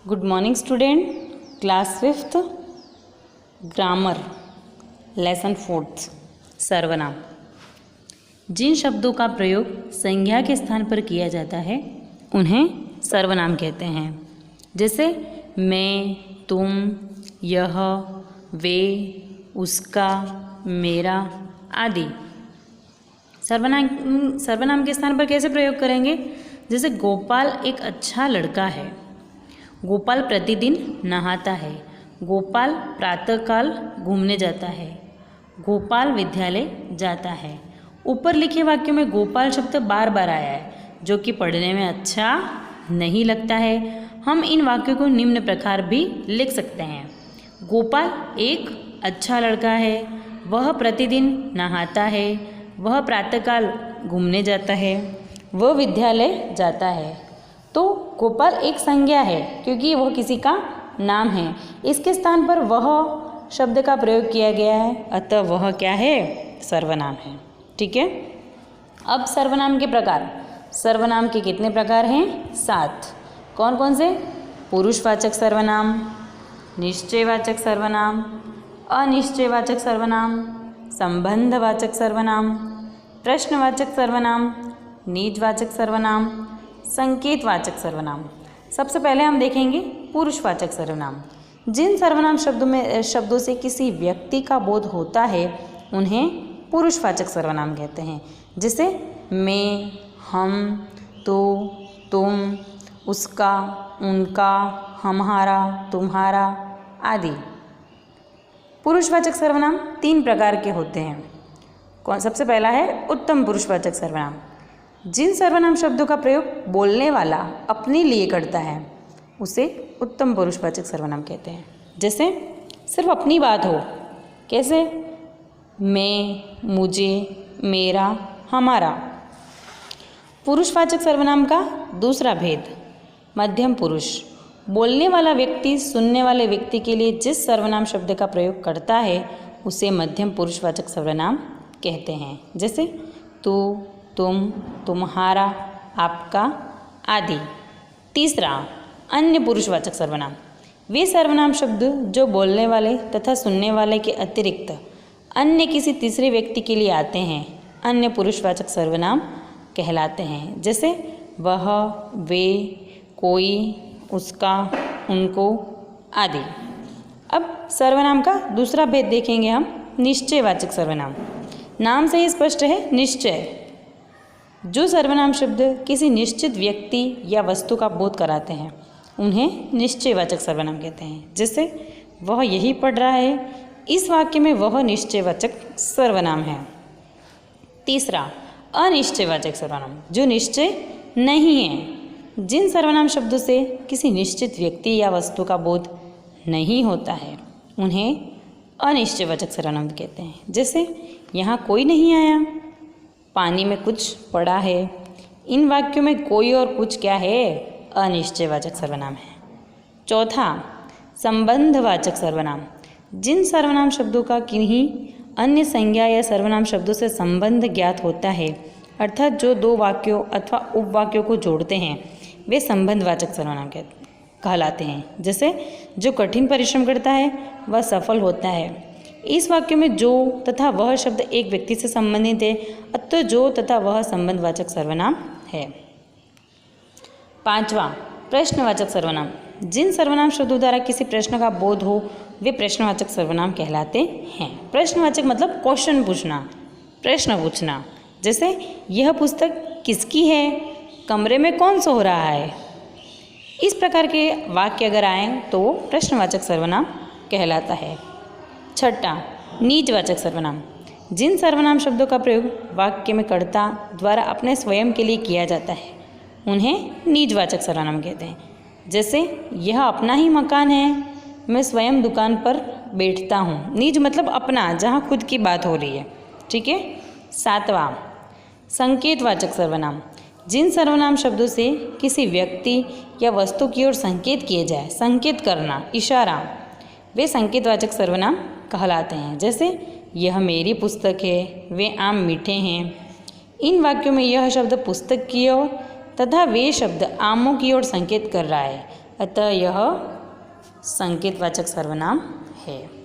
Good morning student, class 5th grammar lesson 4th सर्वनाम। जिन शब्दों का प्रयोग संज्ञा के स्थान पर किया जाता है उन्हें सर्वनाम कहते हैं। जैसे मैं, तुम, यह, वे, उसका, मेरा आदि। सर्वनाम के स्थान पर कैसे प्रयोग करेंगे? जैसे गोपाल एक अच्छा लड़का है, गोपाल प्रतिदिन नहाता है, गोपाल प्रातःकाल घूमने जाता है, गोपाल विद्यालय जाता है। ऊपर लिखे वाक्यों में गोपाल शब्द बार बार आया है जो कि पढ़ने में अच्छा नहीं लगता है। हम इन वाक्यों को निम्न प्रकार भी लिख सकते हैं। गोपाल एक अच्छा लड़का है, वह प्रतिदिन नहाता है, वह प्रातःकाल घूमने जाता है, वह विद्यालय जाता है। तो गोपाल एक संज्ञा है क्योंकि वह किसी का नाम है। इसके स्थान पर वह शब्द का प्रयोग किया गया है, अतः वह क्या है? सर्वनाम है। ठीक है। अब सर्वनाम के प्रकार। सर्वनाम के कितने प्रकार हैं? 7। कौन कौन से? पुरुषवाचक सर्वनाम, निश्चयवाचक सर्वनाम, अनिश्चयवाचक सर्वनाम, संबंधवाचक सर्वनाम, प्रश्नवाचक सर्वनाम, निजवाचक सर्वनाम, संकेतवाचक सर्वनाम। सबसे पहले हम देखेंगे पुरुषवाचक सर्वनाम। जिन सर्वनाम शब्दों से किसी व्यक्ति का बोध होता है उन्हें पुरुषवाचक सर्वनाम कहते हैं। जैसे मैं, हम, तो, तुम, उसका, उनका, हमारा, तुम्हारा आदि। पुरुषवाचक सर्वनाम 3 प्रकार के होते हैं। सबसे पहला है उत्तम पुरुषवाचक सर्वनाम। जिन सर्वनाम शब्दों का प्रयोग बोलने वाला अपने लिए करता है उसे उत्तम पुरुषवाचक सर्वनाम कहते हैं। जैसे सिर्फ अपनी बात हो, कैसे? मैं, मुझे, मेरा, हमारा। पुरुषवाचक सर्वनाम का दूसरा भेद मध्यम पुरुष। बोलने वाला व्यक्ति सुनने वाले व्यक्ति के लिए जिस सर्वनाम शब्द का प्रयोग करता है उसे मध्यम पुरुषवाचक सर्वनाम कहते हैं। जैसे तू, तुम, तुम्हारा, आपका आदि। तीसरा अन्य पुरुषवाचक सर्वनाम। वे सर्वनाम शब्द जो बोलने वाले तथा सुनने वाले के अतिरिक्त अन्य किसी तीसरे व्यक्ति के लिए आते हैं अन्य पुरुषवाचक सर्वनाम कहलाते हैं। जैसे वह, वे, कोई, उसका, उनको आदि। अब सर्वनाम का दूसरा भेद देखेंगे हम, निश्चयवाचक सर्वनाम। नाम से ही स्पष्ट है निश्चय। जो सर्वनाम शब्द किसी निश्चित व्यक्ति या वस्तु का बोध कराते हैं उन्हें निश्चयवाचक सर्वनाम कहते हैं। जैसे वह यही पढ़ रहा है, इस वाक्य में वह निश्चयवाचक सर्वनाम है। तीसरा अनिश्चयवाचक सर्वनाम, जो निश्चय नहीं है। जिन सर्वनाम शब्दों से किसी निश्चित व्यक्ति या वस्तु का बोध नहीं होता है उन्हें अनिश्चयवाचक सर्वनाम कहते हैं। जैसे यहाँ कोई नहीं आया, पानी में कुछ पड़ा है। इन वाक्यों में कोई और कुछ क्या है? अनिश्चयवाचक सर्वनाम है। चौथा संबंधवाचक सर्वनाम। जिन सर्वनाम शब्दों का किन्हीं अन्य संज्ञा या सर्वनाम शब्दों से संबंध ज्ञात होता है, अर्थात जो 2 वाक्यों अथवा उपवाक्यों को जोड़ते हैं, वे संबंधवाचक सर्वनाम कहलाते हैं। जैसे जो कठिन परिश्रम करता है वह सफल होता है। इस वाक्य में जो तथा वह शब्द एक व्यक्ति से संबंधित है, अतः जो तथा वह संबंधवाचक सर्वनाम है। 5वां प्रश्नवाचक सर्वनाम। जिन सर्वनाम शब्दों द्वारा किसी प्रश्न का बोध हो वे प्रश्नवाचक सर्वनाम कहलाते हैं। प्रश्नवाचक मतलब क्वेश्चन पूछना, प्रश्न पूछना। जैसे यह पुस्तक किसकी है? कमरे में कौन सो रहा है? इस प्रकार के वाक्य अगर आए तो वो प्रश्नवाचक सर्वनाम कहलाता है। 6. निजवाचक सर्वनाम। जिन सर्वनाम शब्दों का प्रयोग वाक्य में कर्ता द्वारा अपने स्वयं के लिए किया जाता है उन्हें निजवाचक सर्वनाम कहते हैं। जैसे यह अपना ही मकान है, मैं स्वयं दुकान पर बैठता हूँ। निज मतलब अपना, जहाँ खुद की बात हो रही है। ठीक है। 7वां संकेतवाचक सर्वनाम। जिन सर्वनाम शब्दों से किसी व्यक्ति या वस्तु की ओर संकेत किए जाए, संकेत करना, इशारा, वे संकेतवाचक सर्वनाम कहलाते हैं। जैसे यह मेरी पुस्तक है, वे आम मीठे हैं। इन वाक्यों में यह शब्द पुस्तक की ओर तथा वे शब्द आमों की ओर संकेत कर रहा है, अतः यह संकेतवाचक सर्वनाम है।